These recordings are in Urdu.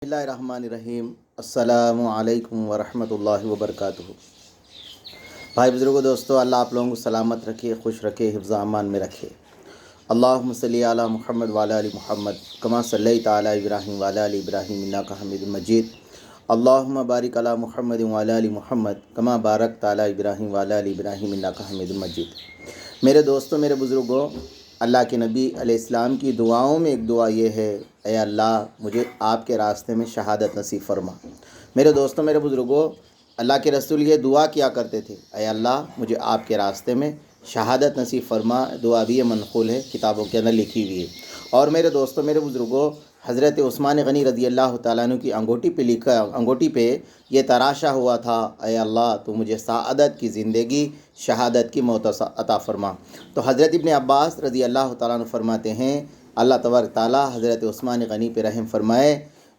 بسم اللہ الرحمن الرحیم السلام علیکم ورحمۃ اللہ وبرکاتہ۔ بھائی بزرگوں دوستو، اللہ آپ لوگوں کو سلامت رکھے، خوش رکھے، حفظ امان میں رکھے۔ اللہم صلی علی محمد وعلی آل محمد کما صلیت علی ابراہیم وعلی آل ابراہیم انک حمید مجید۔ اللہم بارک علی محمد وعلی آل محمد کما بارکت علی ابراہیم وعلی آل ابراہیم انک حمید مجید۔ میرے دوستو، میرے بزرگوں، اللہ کے نبی علیہ السلام کی دعاؤں میں ایک دعا یہ ہے، اے اللہ مجھے آپ کے راستے میں شہادت نصیب فرما۔ میرے دوستوں، میرے بزرگوں، اللہ کے رسول یہ دعا کیا کرتے تھے، اے اللہ مجھے آپ کے راستے میں شہادت نصیب فرما۔ دعا بھی یہ منقول ہے، کتابوں کے اندر لکھی ہوئی ہے۔ اور میرے دوستوں، میرے بزرگوں، حضرت عثمان غنی رضی اللہ تعالیٰ عنہ کی انگوٹھی پہ یہ تراشا ہوا تھا، اے اللہ تو مجھے سعادت کی زندگی، شہادت کی موت عطا فرما۔ تو حضرت ابن عباس رضی اللہ تعالیٰ عنہ فرماتے ہیں، اللہ تبارک تعالیٰ حضرت عثمان غنی پہ رحم فرمائے۔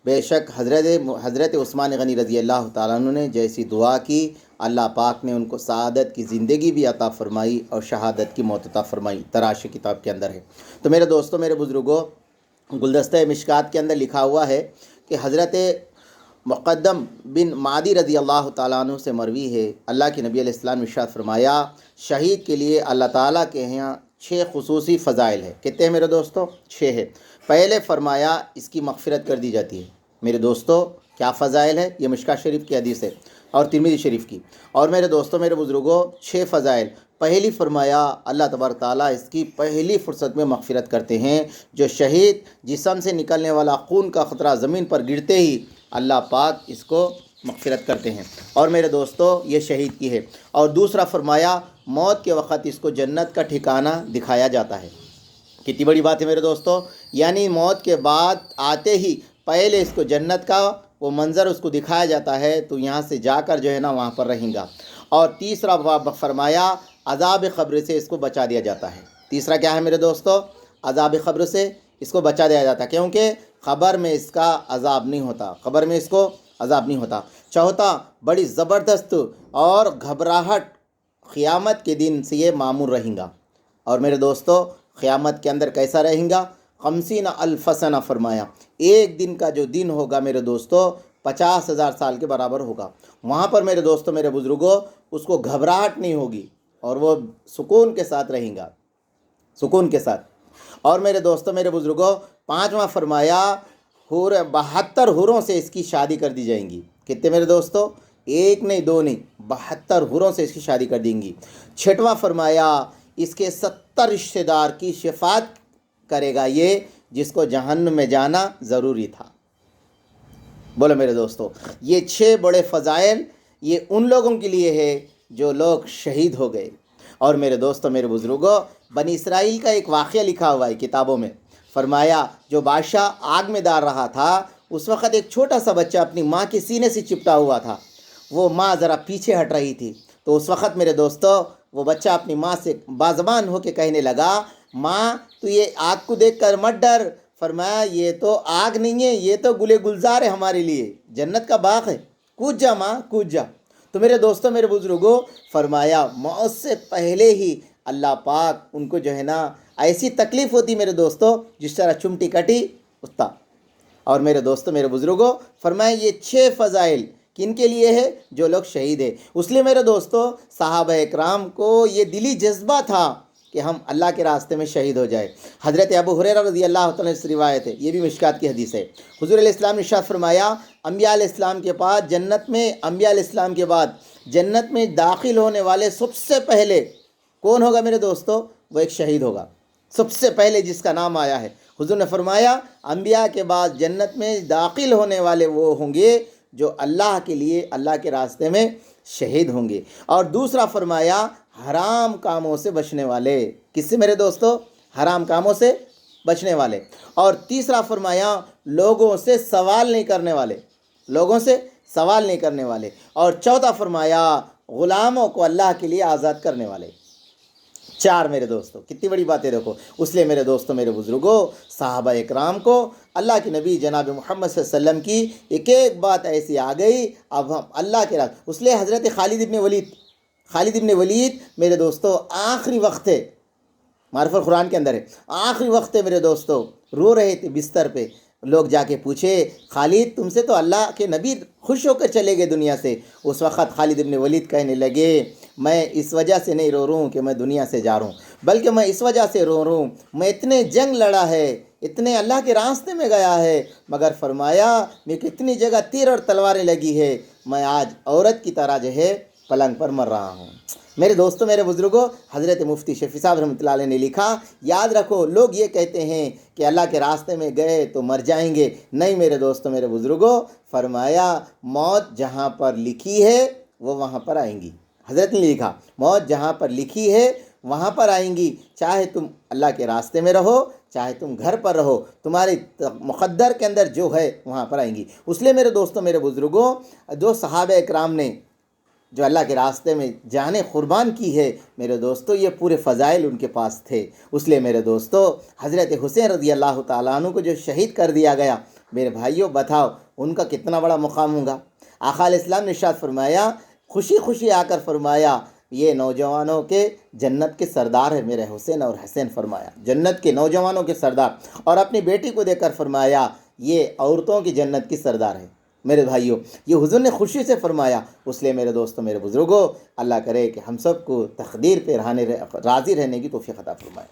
بے شک حضرت عثمان غنی رضی اللہ تعالیٰ عنہ نے جیسی دعا کی، اللہ پاک نے ان کو سعادت کی زندگی بھی عطا فرمائی اور شہادت کی موت عطا فرمائی۔ تراشی کتاب کے اندر ہے۔ تو میرے دوستوں، میرے بزرگوں، گلدستہ مشکات کے اندر لکھا ہوا ہے کہ حضرت مقدم بن معدی رضی اللہ تعالیٰ عنہ سے مروی ہے، اللہ کے نبی علیہ السلام نے ارشاد فرمایا، شہید کے لیے اللہ تعالیٰ کے یہاں 6 خصوصی فضائل ہے۔ کتنے ہیں میرے دوستو؟ 6 ہے۔ پہلے فرمایا اس کی مغفرت کر دی جاتی ہے۔ میرے دوستو، کیا فضائل ہے؟ یہ مشکات شریف کی حدیث ہے اور ترمذی شریف کی۔ اور میرے دوستو، میرے بزرگوں، 6 فضائل۔ پہلی فرمایا اللہ تبارک تعالیٰ اس کی پہلی فرصت میں مغفرت کرتے ہیں۔ جو شہید جسم سے نکلنے والا خون کا قطرہ زمین پر گرتے ہی اللہ پاک اس کو مغفرت کرتے ہیں۔ اور میرے دوستو، یہ شہید کی ہے۔ اور دوسرا فرمایا موت کے وقت اس کو جنت کا ٹھکانہ دکھایا جاتا ہے۔ کتنی بڑی بات ہے میرے دوستو، یعنی موت کے بعد آتے ہی پہلے اس کو جنت کا وہ منظر اس کو دکھایا جاتا ہے، تو یہاں سے جا کر جو ہے نا وہاں پر رہیں گا۔ اور تیسرا فرمایا عذاب قبر سے اس کو بچا دیا جاتا ہے۔ تیسرا کیا ہے میرے دوستو؟ عذاب قبر سے اس کو بچا دیا جاتا ہے، کیونکہ قبر میں اس کا عذاب نہیں ہوتا، قبر میں اس کو عذاب نہیں ہوتا۔ چوتھا، بڑی زبردست اور گھبراہٹ قیامت کے دن سے یہ معمور رہیں گا۔ اور میرے دوستو، قیامت کے اندر کیسا رہیں گا؟ 50,000 سنہ فرمایا، ایک دن کا جو دن ہوگا میرے دوستو 50,000 سال کے برابر ہوگا۔ وہاں پر میرے دوستو، میرے بزرگوں، اس کو گھبراہٹ نہیں ہوگی اور وہ سکون کے ساتھ رہیں گا، سکون کے ساتھ۔ اور میرے دوستو، میرے بزرگوں، 5واں فرمایا 72 حوروں سے اس کی شادی کر دی جائیں گی۔ کتنے میرے دوستو؟ 1 نہیں 2 نہیں، 72 حوروں سے اس کی شادی کر دیں گی۔ 6واں فرمایا اس کے 70 رشتہ دار کی شفاعت کرے گا یہ، جس کو جہنم میں جانا ضروری تھا۔ بولو میرے دوستو، یہ 6 بڑے فضائل یہ ان لوگوں کے لیے ہے جو لوگ شہید ہو گئے۔ اور میرے دوستو، میرے بزرگوں، بنی اسرائیل کا ایک واقعہ لکھا ہوا ہے کتابوں میں۔ فرمایا جو بادشاہ آگ میں ڈال رہا تھا، اس وقت ایک چھوٹا سا بچہ اپنی ماں کے سینے سے چپٹا ہوا تھا۔ وہ ماں ذرا پیچھے ہٹ رہی تھی، تو اس وقت میرے دوستو وہ بچہ اپنی ماں سے بازبان ہو کے کہنے لگا، ماں تو یہ آگ کو دیکھ کر مت ڈر۔ فرمایا یہ تو آگ نہیں ہے، یہ تو گلے گلزار ہے ہمارے لیے، جنت کا باغ ہے، کود جا ماں، کود جا۔ تو میرے دوستو، میرے بزرگوں، فرمایا موت سے پہلے ہی اللہ پاک ان کو جو ہے نا ایسی تکلیف ہوتی میرے دوستو، جس طرح چمٹی کٹی اتا۔ اور میرے دوستو، میرے بزرگوں، فرمایا یہ 6 فضائل کن کے لیے ہے؟ جو لوگ شہید ہے۔ اس لیے میرے دوستو، صحابہ اکرام کو یہ دلی جذبہ تھا کہ ہم اللہ کے راستے میں شہید ہو جائے۔ حضرت ابو ہریرہ رضی اللہ تعالیٰ سے روایت ہے، یہ بھی مشکات کی حدیث ہے۔ حضور علیہ السلام نے ارشاد فرمایا، انبیاء علیہ السلام کے بعد جنت میں انبیاء علیہ السلام کے بعد جنت میں داخل ہونے والے سب سے پہلے کون ہوگا میرے دوستو؟ وہ ایک شہید ہوگا، سب سے پہلے جس کا نام آیا ہے۔ حضور نے فرمایا انبیاء کے بعد جنت میں داخل ہونے والے وہ ہوں گے جو اللہ کے لیے اللہ کے راستے میں شہید ہوں گے۔ اور دوسرا فرمایا حرام کاموں سے بچنے والے۔ کس سے میرے دوستو؟ حرام کاموں سے بچنے والے۔ اور تیسرا فرمایا لوگوں سے سوال نہیں کرنے والے، لوگوں سے سوال نہیں کرنے والے۔ اور چوتھا فرمایا غلاموں کو اللہ کے لیے آزاد کرنے والے۔ 4 میرے دوستو، کتنی بڑی باتیں دیکھو۔ اس لیے میرے دوستو، میرے بزرگوں، صحابہ اکرام کو اللہ کے نبی جناب محمد صلی اللہ علیہ وسلم کی ایک ایک بات ایسی آ گئی، اب ہم اللہ کے راستے۔ اس لیے حضرت خالد ابن ولید میرے دوستو آخری وقت ہے، معرفت القرآن کے اندر ہے، آخری وقت ہے میرے دوستو، رو رہے تھے بستر پہ، لوگ جا کے پوچھے خالد تم سے تو اللہ کے نبی خوش ہو کر چلے گئے دنیا سے. اس وقت خالد ابن ولید کہنے لگے میں اس وجہ سے نہیں رو رہا ہوں کہ میں دنیا سے جا رہا ہوں، بلکہ میں اس وجہ سے رو رہا ہوں میں اتنے جنگ لڑا ہے، اتنے اللہ کے راستے میں گیا ہے، مگر فرمایا میں کتنی جگہ تیر اور تلواریں لگی ہے، میں آج عورت کی طرح جو ہے پلنگ پر مر رہا ہوں. میرے دوستوں میرے بزرگوں، حضرت مفتی شفیع صاحب رحمۃ اللہ علیہ نے لکھا یاد رکھو لوگ یہ کہتے ہیں کہ اللہ کے راستے میں گئے تو مر جائیں گے. نہیں میرے دوستوں میرے بزرگوں، فرمایا موت جہاں پر لکھی ہے وہ وہاں پر آئیں گی. حضرت نے لکھا موت جہاں پر لکھی ہے وہاں پر آئیں گی، چاہے تم اللہ کے راستے میں رہو چاہے تم گھر پر رہو، تمہارے مقدر کے اندر جو ہے وہاں پر آئیں گی. اس لیے میرے دوستوں میرے بزرگوں، جو صحابہ اکرام نے جو اللہ کے راستے میں جانیں قربان کی ہے، میرے دوستو یہ پورے فضائل ان کے پاس تھے. اس لیے میرے دوستو حضرت حسین رضی اللہ تعالیٰ عنہ کو جو شہید کر دیا گیا، میرے بھائیوں بتاؤ ان کا کتنا بڑا مقام ہوگا. آقا علیہ السلام نے ارشاد فرمایا، خوشی خوشی آ کر فرمایا یہ نوجوانوں کے جنت کے سردار ہے میرے حسین اور حسین، فرمایا جنت کے نوجوانوں کے سردار، اور اپنی بیٹی کو دے کر فرمایا یہ عورتوں کی جنت کی سردار ہے. میرے بھائیوں یہ حضور نے خوشی سے فرمایا. اس لیے میرے دوستوں میرے بزرگوں، اللہ کرے کہ ہم سب کو تقدیر پہ راضی رہنے کی توفیق عطا فرمائے.